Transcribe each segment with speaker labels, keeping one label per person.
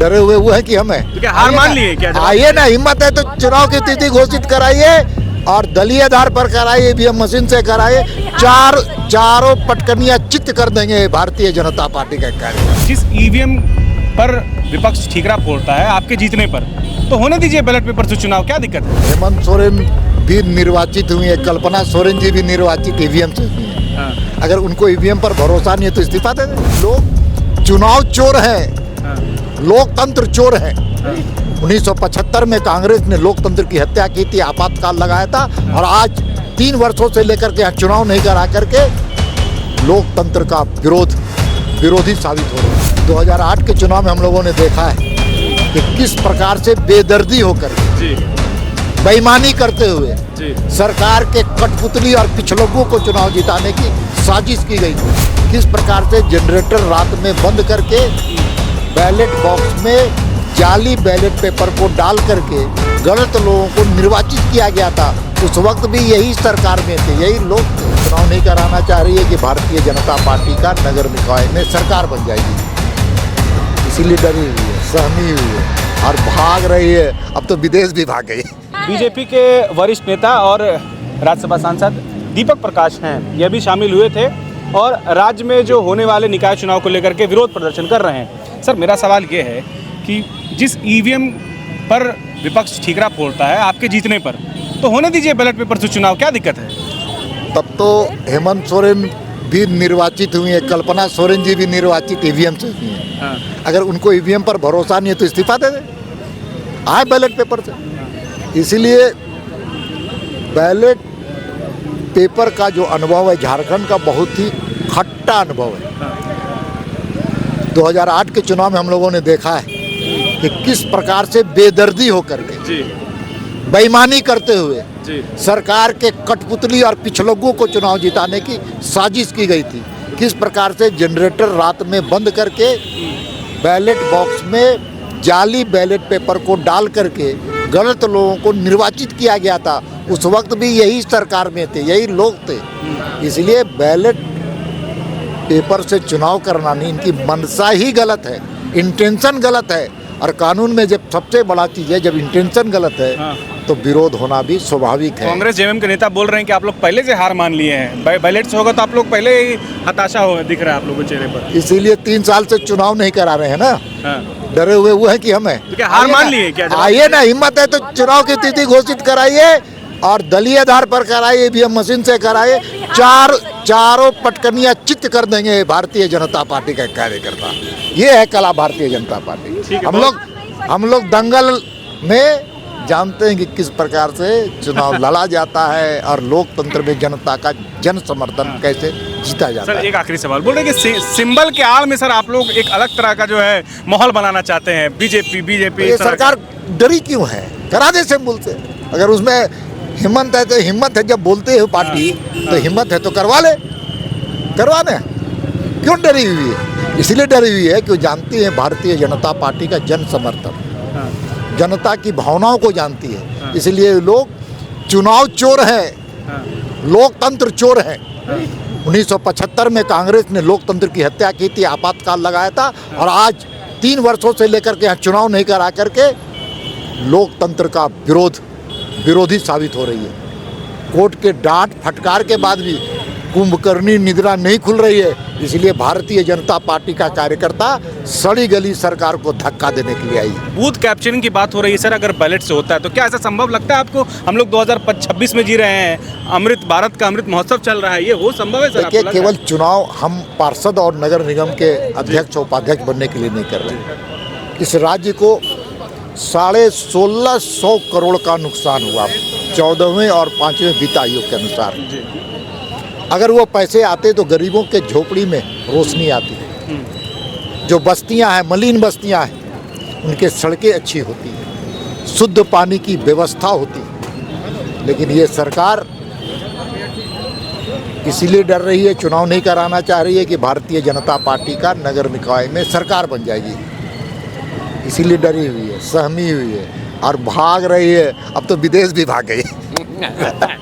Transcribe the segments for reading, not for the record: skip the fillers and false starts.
Speaker 1: डरे हुए वो है कि हमें
Speaker 2: तो क्या हार मान लिए क्या?
Speaker 1: आइए ना, हिम्मत है तो चुनाव की तिथि घोषित कराइए और दलीय आधार पर कराइए, ईवीएम मशीन से कराइए। चारों पटकनियां चित्त कर देंगे भारतीय जनता पार्टी का कार्य।
Speaker 2: जिस ईवीएम पर विपक्ष ठीकरा फोड़ता है आपके जीतने पर, तो होने दीजिए बैलेट पेपर से चुनाव, क्या दिक्कत है?
Speaker 1: हेमंत सोरेन भी निर्वाचित हुई है, कल्पना सोरेन जी भी निर्वाचित ईवीएम से हुई है।
Speaker 2: हाँ।
Speaker 1: अगर उनको ईवीएम पर भरोसा नहीं है तो इस्तीफा दे दें। लोग चुनाव चोर हैं,
Speaker 2: हाँ।
Speaker 1: लोकतंत्र चोर है।
Speaker 2: हाँ।
Speaker 1: 1975 में कांग्रेस ने लोकतंत्र की हत्या की थी, आपातकाल लगाया था, और आज 3 वर्षों से लेकर के यहाँ चुनाव नहीं करा करके लोकतंत्र का विरोधी साबित हो रहा है। 2008 के चुनाव में हम लोगों ने देखा है कि किस प्रकार से बेदर्दी होकर बेईमानी करते हुए सरकार के कठपुतली और पिछलग्गों को चुनाव जिताने की साजिश की गई थी। किस प्रकार से जनरेटर रात में बंद करके बैलेट बॉक्स में जाली बैलेट पेपर को डाल करके गलत लोगों को निर्वाचित किया गया था। उस वक्त भी यही सरकार में थे, यही लोग थे। चुनाव नहीं कराना चाह रही है कि भारतीय जनता पार्टी का नगर निकाय में सरकार बन जाएगी, इसीलिए डरी हुई है, सहमी हुई है और भाग रही है। अब तो विदेश भी भाग गई।
Speaker 2: बीजेपी के वरिष्ठ नेता और राज्यसभा सांसद दीपक प्रकाश हैं, यह भी शामिल हुए थे और राज्य में जो होने वाले निकाय चुनाव को लेकर के विरोध प्रदर्शन कर रहे हैं। सर, मेरा सवाल ये है कि जिस ईवीएम पर विपक्ष ठीकरा फोड़ता है आपके जीतने पर, तो होने दीजिए बैलेट पेपर से चुनाव, क्या दिक्कत है? तब
Speaker 1: तो हेमंत सोरेन भी निर्वाचित हुई है, कल्पना सोरेन जी भी निर्वाचित ईवीएम से हुई है।
Speaker 2: हाँ।
Speaker 1: अगर उनको ईवीएम पर भरोसा नहीं है तो इस्तीफा दे दें, आए बैलेट पेपर से। इसलिए बैलेट पेपर का जो अनुभव है झारखंड का बहुत ही खट्टा अनुभव है। 2008 के चुनाव में हम लोगों ने देखा है कि किस प्रकार से बेदर्दी होकर के बेईमानी करते हुए सरकार के कठपुतली और पिछलग्गों को चुनाव जिताने की साजिश की गई थी। किस प्रकार से जनरेटर रात में बंद करके बैलेट बॉक्स में जाली बैलेट पेपर को डाल करके गलत लोगों को निर्वाचित किया गया था। उस वक्त भी यही सरकार में थे, यही लोग थे। इसलिए बैलेट पेपर से चुनाव करना नहीं, इनकी मनसा ही गलत है, इंटेंशन गलत है। और कानून में जब सबसे बड़ा चीज़ है, जब इंटेंशन गलत है तो विरोध होना भी स्वाभाविक है।
Speaker 2: कांग्रेस जेएमएम के नेता बोल रहे हैं कि आप लोग पहले से हार मान लिए हैं, बैलेट से होगा तो आप लोग पहले ही हताशा हो दिख रहा है आप लोगों के चेहरे पर।
Speaker 1: इसीलिए 3 साल से चुनाव नहीं करा रहे हैं ना।
Speaker 2: हाँ।
Speaker 1: डरे हुए वो है कि हमें
Speaker 2: तो क्या हार मान लिए क्या?
Speaker 1: आइए ना, हिम्मत है तो चुनाव की तिथि घोषित कराइए और दलीय आधार पर कराइए, ईवीएम मशीन से कराइए। चारों पटकनियां चित्त कर देंगे भारतीय जनता पार्टी का कार्यकर्ता। ये है कला भारतीय जनता पार्टी। हम लोग दंगल में जानते हैं कि किस प्रकार से चुनाव लड़ा जाता है और लोकतंत्र में जनता का जन समर्थन कैसे जीता जाता है।
Speaker 2: सर, एक आखिरी सवाल, बोल रहे हैं कि सिंबल के आड़ में सर आप लोग एक अलग तरह का जो है माहौल बनाना चाहते हैं। बीजेपी
Speaker 1: ये सरकार डरी क्यों है? करा दे सिंबल से। अगर उसमें हिम्मत है तो हिम्मत है, जब बोलते हो पार्टी तो हिम्मत है तो करवा दे। क्यों डरी हुई है? इसलिए डरी हुई है कि वो जानती है भारतीय जनता पार्टी का जन समर्थन, जनता की भावनाओं को जानती है। इसलिए लोग चुनाव चोर हैं, लोकतंत्र चोर हैं। 1975 में कांग्रेस ने लोकतंत्र की हत्या की थी, आपातकाल लगाया था, और आज 3 वर्षों से लेकर के यहाँ चुनाव नहीं करा करके लोकतंत्र का विरोधी साबित हो रही है। कोर्ट के डांट फटकार के बाद भी कुंभकर्णी निद्रा नहीं खुल रही है। इसलिए भारतीय जनता पार्टी का कार्यकर्ता सड़ी गली सरकार को धक्का देने के लिए आई है।
Speaker 2: बूथ कैप्चरिंग की बात हो रही है सर, अगर बैलेट से होता है तो क्या ऐसा संभव लगता है आपको? हम लोग 2026 में जी रहे हैं, भारत का अमृत महोत्सव चल रहा है, ये हो संभव है सर?
Speaker 1: देखिए, केवल चुनाव हम पार्षद और नगर निगम के अध्यक्ष उपाध्यक्ष बनने के लिए नहीं कर रहे। इस राज्य को 1650 करोड़ का नुकसान हुआ 14वें और 5वें वित्त आयोग के अनुसार। अगर वो पैसे आते तो गरीबों के झोपड़ी में रोशनी आती। जो बस्तियां हैं, मलिन बस्तियां हैं, उनके सड़कें अच्छी होती, शुद्ध पानी की व्यवस्था होती। लेकिन ये सरकार इसीलिए डर रही है, चुनाव नहीं कराना चाह रही है कि भारतीय जनता पार्टी का नगर निकाय में सरकार बन जाएगी। इसीलिए डरी हुई है, सहमी हुई है और भाग रही है। अब तो विदेश भी भाग गई।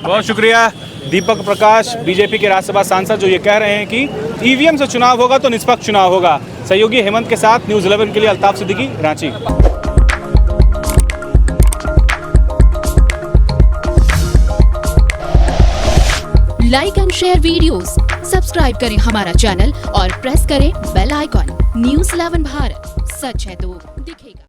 Speaker 2: बहुत शुक्रिया दीपक प्रकाश, बीजेपी के राज्यसभा सांसद, जो ये कह रहे हैं कि ईवीएम से चुनाव होगा तो निष्पक्ष चुनाव होगा। सहयोगी हेमंत के साथ न्यूज़ 11 के लिए Altaf Siddiqui, Ranchi.
Speaker 3: Like and share videos, subscribe करें हमारा चैनल और प्रेस करें बेल आइकॉन। न्यूज़ 11 भारत, सच है तो दिखे।